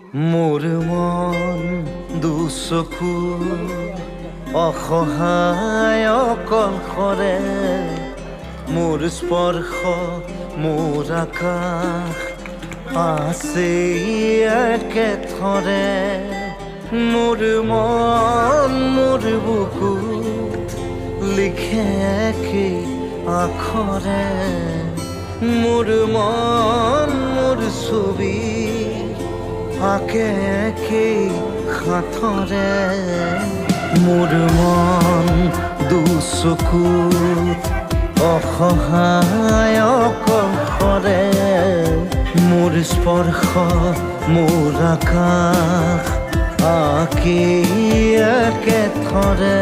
মোৰ মন দুচকু অসহায় অকলশৰে মোৰ স্পৰ্শ মোৰ আকাশ আছে একেথৰে মোৰ মন মোৰ বুকু লিখে একে আখৰে মোৰ মন মোৰ ছবি আঁকে একে হাতৰে মোৰ মন দুচকু অসহায় অকলশৰে মোৰ স্পৰ্শ মোৰ আকাশ আঁকি একেথৰে